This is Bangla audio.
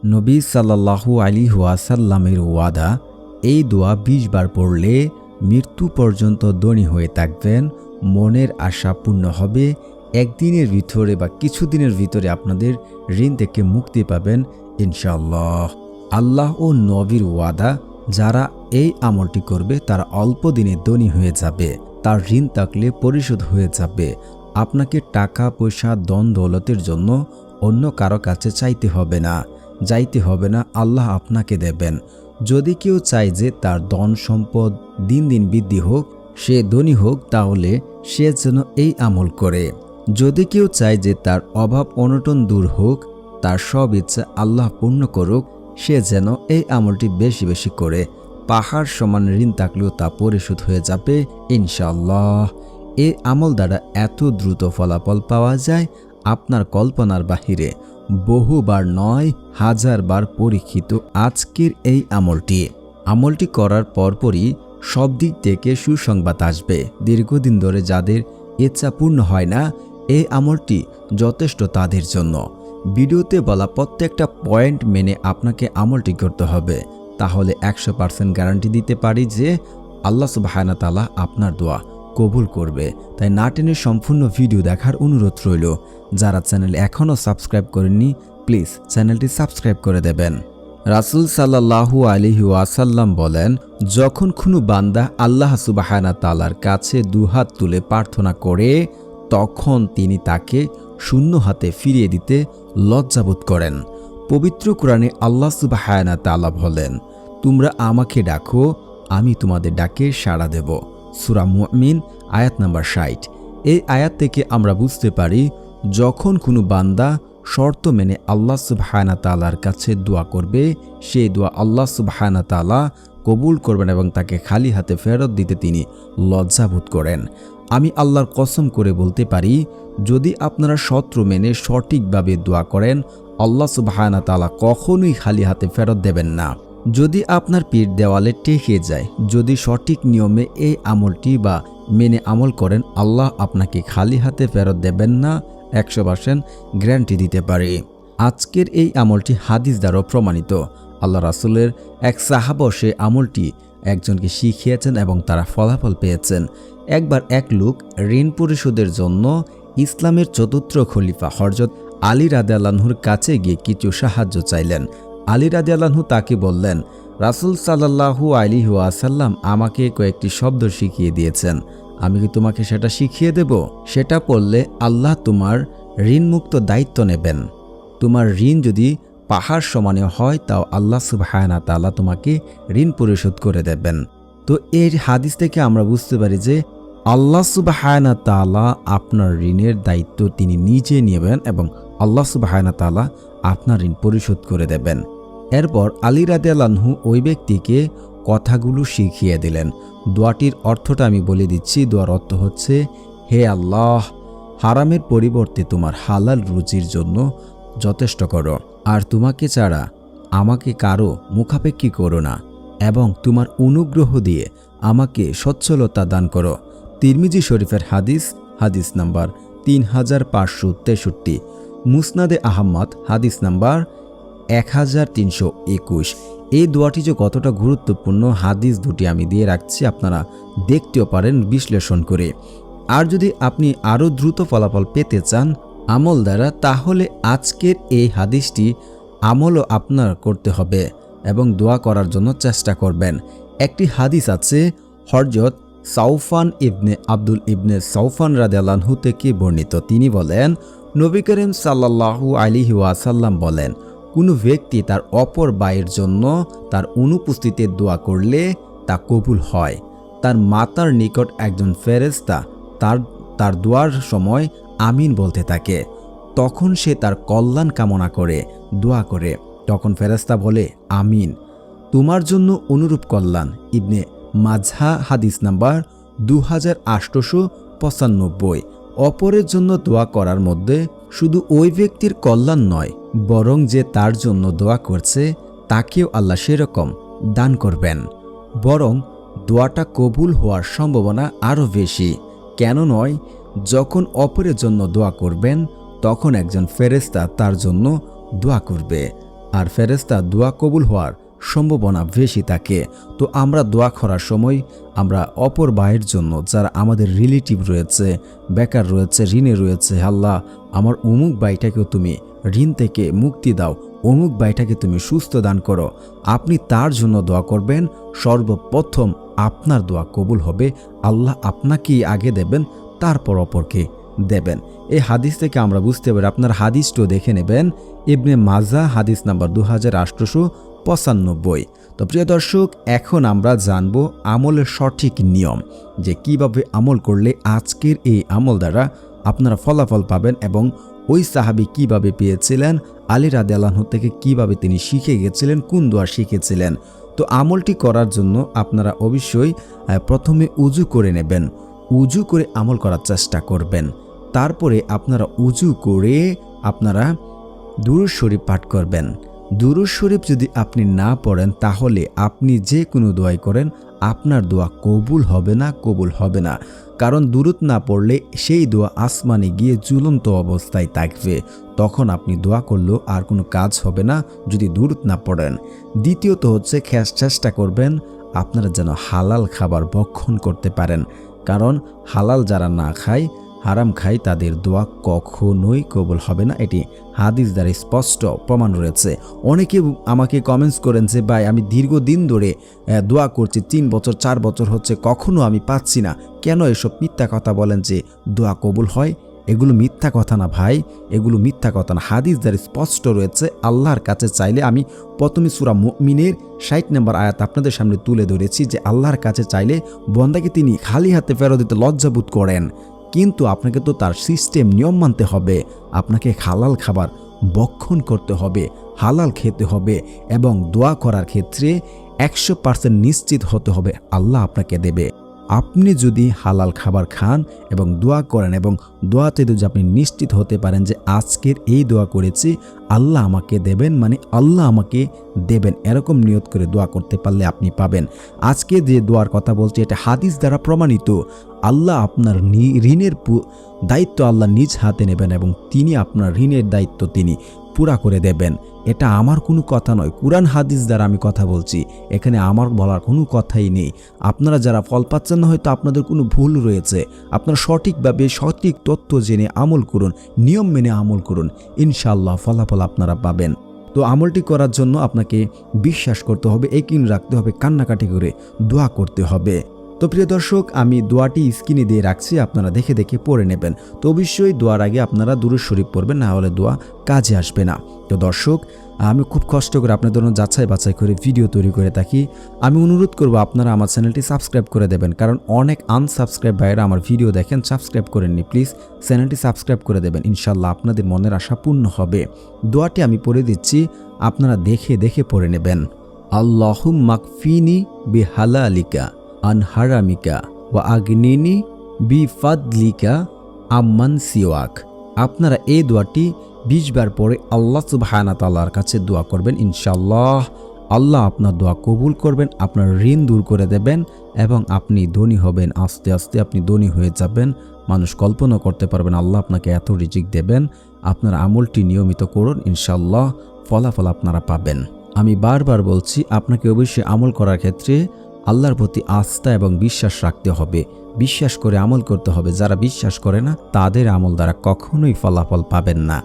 নবী সাল্লাল্লাহু আলাইহি ওয়াসাল্লামের ওয়াদা, এই দোয়া ২০ বার পড়লে মৃত্যু পর্যন্ত ধনী হয়ে থাকবেন, মনের আশা পূর্ণ হবে, একদিনের ভিতরে বা কিছুদিনের ভিতরে আপনাদের ঋণ থেকে মুক্তি পাবেন ইনশাআল্লাহ। আল্লাহ ও নবীর ওয়াদা, যারা এই আমলটি করবে তারা অল্প দিনে ধনী হয়ে যাবে, তার ঋণ থাকলে পরিশোধ হয়ে যাবে। আপনাকে টাকা পয়সা ধন দৌলতের জন্য অন্য কারো কাছে যাইতে হবে না, আল্লাহ আপনাকে দেবেন। যদি কেউ চায় যে তার ধন সম্পদ দিন দিন বৃদ্ধি হোক, সে ধনী হোক, তাহলে সে যেন এই আমল করে। যদি কেউ চায় যে তার অভাব অনটন দূর হোক, তার সব ইচ্ছা আল্লাহ পূর্ণ করুক, সে যেন এই আমলটি বেশি বেশি করে। পাহাড় সমান ঋণ থাকলেও তা পরিশোধ হয়ে যাবে ইনশাআল্লাহ। এই আমল দ্বারা এত দ্রুত ফলাফল পাওয়া যায়, আপনার কল্পনার বাহিরে। বহুবার নয়, 1000 বার পরীক্ষিত আজকের এই আমলটি করার পরপরই সব দিক থেকে সুসংবাদ আসবে। দীর্ঘদিন ধরে যাদের ইচ্ছা পূর্ণ হয় না, এই আমলটি যথেষ্ট তাদের জন্য। ভিডিওতে বলা প্রত্যেকটা পয়েন্ট মেনে আপনাকে আমলটি করতে হবে, তাহলে 100% গ্যারান্টি দিতে পারি যে আল্লাহ সুবহানাহু ওয়া তাআলা আপনার দোয়া কবুল করবে। তাই না টেনে সম্পূর্ণ ভিডিও দেখার অনুরোধ রইল। যারা চ্যানেল এখনও সাবস্ক্রাইব করেননি, প্লিজ চ্যানেলটি সাবস্ক্রাইব করে দেবেন। রাসূল সাল্লাল্লাহু আলাইহি ওয়াসাল্লাম বলেন, যখন কোনো বান্দা আল্লাহ সুবহানাহু ওয়া তাআলার কাছে দুহাত তুলে প্রার্থনা করে, তখন তিনি তাকে শূন্য হাতে ফিরিয়ে দিতে লজ্জাবোধ করেন। পবিত্র কোরআনে আল্লাহ সুবহানাহু ওয়া তাআলা বলেন, তোমরা আমাকে ডাকো, আমি তোমাদের ডাকে সাড়া দেব। সূরা মুমিন আয়াত নাম্বার 60। এই আয়াত থেকে আমরা বুঝতে পারি, যখন কোনো বান্দা শর্ত মেনে আল্লাহ সুবহানাহু ওয়া তাআলার কাছে দোয়া করবে, সেই দোয়া আল্লাহ সুবহানাহু ওয়া তাআলা কবুল করবেন এবং তাকে খালি হাতে ফেরত দিতে তিনি লজ্জাবোধ করেন। আমি আল্লাহর কসম করে বলতে পারি, যদি আপনারা শর্ত মেনে সঠিকভাবে দোয়া করেন, আল্লাহ সুবহানাহু ওয়া তাআলা কখনোই খালি হাতে ফেরত দেবেন না। যদি আপনার পিঠ দেওয়ালে ঠেকে যায়, যদি সঠিক নিয়মে এই আমলটি বা মেনে আমল করেন, আল্লাহ আপনাকে খালি হাতে ফেরত দেবেন না, 100% গ্যারান্টি দিতে পারি। আজকের এই আমলটি হাদিস দ্বারা প্রমাণিত। আল্লাহ রাসূলের এক সাহাবা সে আমলটি একজনকে শিখিয়েছেন এবং তারা ফলাফল পেয়েছেন। একবার এক লোক ঋণ পরিশোধের জন্য ইসলামের চতুর্থ খলিফা হযরত আলী রাদিয়াল্লাহু আনহুর কাছে গিয়ে কিছু সাহায্য চাইলেন। আলী রাদিয়াল্লাহু আনহু তাকে বললেন, রাসূল সাল্লাল্লাহু আলাইহি ওয়াসাল্লাম আমাকে কয়েকটি শব্দ শিখিয়ে দিয়েছেন, আমি কি তোমাকে সেটা শিখিয়ে দেব? সেটা পড়লে আল্লাহ তোমার ঋণমুক্ত দায়িত্ব নেবেন। তোমার ঋণ যদি পাহাড় সমানে হয়, তাও আল্লাহ সুবহানাহু ওয়া তাআলা তোমাকে ঋণ পরিশোধ করে দেবেন। তো এই হাদিস থেকে আমরা বুঝতে পারি যে আল্লাহ সুবহানাহু ওয়া তাআলা আপনার ঋণের দায়িত্ব তিনি নিজে নেবেন এবং আল্লাহ সুবহানাহু ওয়া তাআলা আপনার ঋণ পরিশোধ করে দেবেন। এরপর আলী রাদিয়াল্লাহু আনহু ওই ব্যক্তিকে কথাগুলো শিখিয়ে দিলেন। দোয়াটির অর্থটা আমি বলে দিচ্ছি। দোয়ার অর্থ হচ্ছে, হে আল্লাহ, হারামের পরিবর্তে তোমার হালাল রুজির জন্য যথেষ্ট করো, আর তোমাকে ছাড়া আমাকে কারো মুখাপেক্ষী করো না, এবং তোমার অনুগ্রহ দিয়ে আমাকে সচ্ছলতা দান করো। তিরমিজি শরীফের হাদিস নাম্বার 3563, মুসনাদে আহমদ হাদিস নাম্বার 1321। এই দোয়াটি যে কতটা গুরুত্বপূর্ণ, হাদিস দুটি আমি দিয়ে রাখছি, আপনারা দেখতেও পারেন বিশ্লেষণ করে। আর যদি আপনি আরও দ্রুত ফলাফল পেতে চান আমল দ্বারা, তাহলে আজকের এই হাদিসটি আমলও আপনার করতে হবে এবং দোয়া করার জন্য চেষ্টা করবেন। একটি হাদিস আছে হযরত সাউফান ইবনে আব্দুল ইবনে সাউফান রাদিয়াল্লাহু আনহু থেকে বর্ণিত। তিনি বলেন, নবী করিম সাল্লাল্লাহু আলাইহি ওয়াসাল্লাম বলেন, কোনো ব্যক্তি তার অপর ভাইয়ের জন্য তার অনুপস্থিতিতে দোয়া করলে তা কবুল হয়। তার মাতার নিকট একজন ফেরেশতা তার দোয়ার সময় আমিন বলতে থাকে। তখন সে তার কল্যাণ কামনা করে দোয়া করে। তখন ফেরেশতা বলে, আমিন, তোমার জন্য অনুরূপ কল্যাণ। ইবনে মাজাহ হাদিস নাম্বার 2895। অপরের জন্য দোয়া করার মধ্যে শুধু ওই ব্যক্তির কল্যাণ নয়, বরং যে তার জন্য দোয়া করছে তাকেও আল্লাহ সেরকম দান করবেন। বরং দোয়াটা কবুল হওয়ার সম্ভাবনা আরও বেশি। কেন নয়? যখন অপরের জন্য দোয়া করবেন, তখন একজন ফেরেশতা তার জন্য দোয়া করবে। আর ফেরেশতা দোয়া কবুল হওয়ার সম্ভাবনা বেশি থাকে। তো আমরা দোয়া করার সময় আমরা অপর ভাইয়ের জন্য, যারা আমাদের রিলেটিভ রয়েছে, বেকার রয়েছে, ঋণে রয়েছে, আল্লাহ আমার অমুক ভাইটাকেও তুমি ঋণ থেকে মুক্তি দাও, অমুক ভাইটাকে তুমি সুস্থ দান করো, আপনি তার জন্য দোয়া করবেন। সর্বপ্রথম আপনার দোয়া কবুল হবে, আল্লাহ আপনাকেই আগে দেবেন, তারপর অপরকে দেবেন। এই হাদিস থেকে আমরা বুঝতে পারি, আপনার হাদিসটিও দেখে নেবেন, ইবনে মাজা হাদিস নাম্বার 2895। তো প্রিয় দর্শক, এখন আমরা জানব আমলের সঠিক নিয়ম, যে কিভাবে আমল করলে আজকের এই আমল দ্বারা আপনারা ফলাফল পাবেন এবং ওই সাহাবী কিভাবে পেয়েছিলেন, আলী রাদিয়াল্লাহু আনহু থেকে কিভাবে তিনি শিখে গেছিলেন, কোন দোয়া শিখেছিলেন। তো আমলটি করার জন্য আপনারা অবশ্যই প্রথমে উজু করে নেবেন, উজু করে আমল করার চেষ্টা করবেন। তারপরে আপনারা উজু করে আপনারা দুরূদ শরীফ পাঠ করবেন। দুরূদ শরীফ যদি আপনি না পড়েন, তাহলে আপনি যে কোনো দোয়াই করেন আপনার দোয়া কবুল হবে না। কারণ দুরূদ না পড়লে সেই দোয়া আসমানে গিয়ে ঝুলন্ত অবস্থায় থাকবে, তখন আপনি দোয়া করলেও আর কোনো কাজ হবে না যদি দুরূদ না পড়েন। দ্বিতীয়ত হচ্ছে চেষ্টা করবেন আপনারা যেন হালাল খাবার ভক্ষণ করতে পারেন, কারণ হালাল যারা না খায়, হারাম খায়, তাদের দোয়া কখনোই কবুল হবে না। এটি হাদিস দ্বারা স্পষ্ট প্রমাণ রয়েছে। অনেকে আমাকে কমেন্টস করেন যে ভাই, আমি দীর্ঘদিন ধরে দোয়া করছি, 3 বছর 4 বছর হচ্ছে, কখনো আমি পাচ্ছি না, কেন এসব মিথ্যা কথা বলেন যে দোয়া কবুল হয়? এগুলো মিথ্যা কথা না ভাই, এগুলো মিথ্যা কথা না। হাদিস দ্বারা স্পষ্ট রয়েছে, আল্লাহর কাছে চাইলে, আমি প্রথমে সূরা মুমিনের 60 নম্বর আয়াত আপনাদের সামনে তুলে ধরেছি, যে আল্লাহর কাছে চাইলে বন্দাকে তিনি খালি হাতে ফেরত দিতে লজ্জাবোধ করেন, কিন্তু আপনাকে তো তার সিস্টেম নিয়ম মানতে হবে। আপনাকে হালাল খাবার ভক্ষণ করতে হবে, হালাল খেতে হবে, এবং দোয়া করার ক্ষেত্রে 100% নিশ্চিত হতে হবে আল্লাহ আপনাকে দেবে। আপনি যদি হালাল খাবার খান এবং দোয়া করেন, এবং দোয়াতে যদি আপনি নিশ্চিত হতে পারেন যে আজকের এই দোয়া করেছি, আল্লাহ আমাকে দেবেন, মানে আল্লাহ আমাকে দেবেন, এরকম নিয়ত করে দোয়া করতে পারলে আপনি পাবেন। আজকে যে দোয়ার কথা বলছি, এটা হাদিস দ্বারা প্রমাণিত। আল্লাহ আপনার ঋণের দায়িত্ব আল্লাহ নিজ হাতে নেবেন, এবং তিনি আপনার ঋণের দায়িত্ব তিনি পুরা করে দেবেন। এটা আমার কোনো কথা নয়, কুরআন হাদিস দ্বারা আমি কথা বলছি, এখানে আমার বলার কোনো কথাই নেই। আপনারা যারা ফল পাচ্ছেন না, হয়তো আপনাদের কোনো ভুল রয়েছে, আপনারা সঠিকভাবে সঠিক তথ্য জেনে আমল করুন, নিয়ম মেনে আমল করুন, ইনশাআল্লাহ ফলাফল আপনারা পাবেন। তো আমলটি করার জন্য আপনাকে বিশ্বাস করতে হবে, ইয়াকিন রাখতে হবে, কান্নাকাটি করে দোয়া করতে হবে। তো প্রিয় দর্শক, আমি দোয়াটি স্ক্রিনে দিয়ে রাখছি, আপনারা দেখে দেখে পড়ে নেবেন। তো অবশ্যই দোয়ার আগে আপনারা দুরূদ শরীফ পড়বেন, না হলে দোয়া কাজে আসবে না। তো দর্শক, আমি খুব কষ্ট করে আপনাদের জন্য যাচাই বাছাই করে ভিডিও তৈরি করে থাকি। আমি অনুরোধ করব আপনারা আমার চ্যানেলটি সাবস্ক্রাইব করে দেবেন, কারণ অনেক আনসাবস্ক্রাইব ভাইয়েরা আমার ভিডিও দেখেন, সাবস্ক্রাইব করেননি। প্লিজ চ্যানেলটি সাবস্ক্রাইব করে দেবেন, ইনশাআল্লাহ আপনাদের মনের আশা পূর্ণ হবে। দোয়াটি আমি পড়ে দিচ্ছি, আপনারা দেখে দেখে পড়ে নেবেন। আল্লাহুম্মা মাকফিনি বিহালালিকা আন হারামিকা ওয়া আগনিনি বিফাদলিকা আম্মান সিওয়াক। আপনারা এই দোয়াটি 20 বার পরে আল্লাহ সুবহানাহু ওয়া তাআলার কাছে দোয়া করবেন, ইনশাআল্লাহ আল্লাহ আপনার দোয়া কবুল করবেন, আপনার ঋণ দূর করে দেবেন, এবং আপনি ধনী হবেন। আস্তে আস্তে আপনি ধনী হয়ে যাবেন, মানুষ কল্পনা করতে পারবেন আল্লাহ আপনাকে এত রিজিক দেবেন। আপনার আমলটি নিয়মিত করুন, ইনশাআল্লাহ ফলাফল আপনারা পাবেন। আমি বারবার বলছি, আপনাকে অবশ্যই আমল করার ক্ষেত্রে আল্লাহর প্রতি আস্থা এবং বিশ্বাস রাখতে হবে, বিশ্বাস করে আমল করতে হবে। যারা বিশ্বাস করে না, তাদের আমল দ্বারা কখনোই ফলাফল পাবেন না।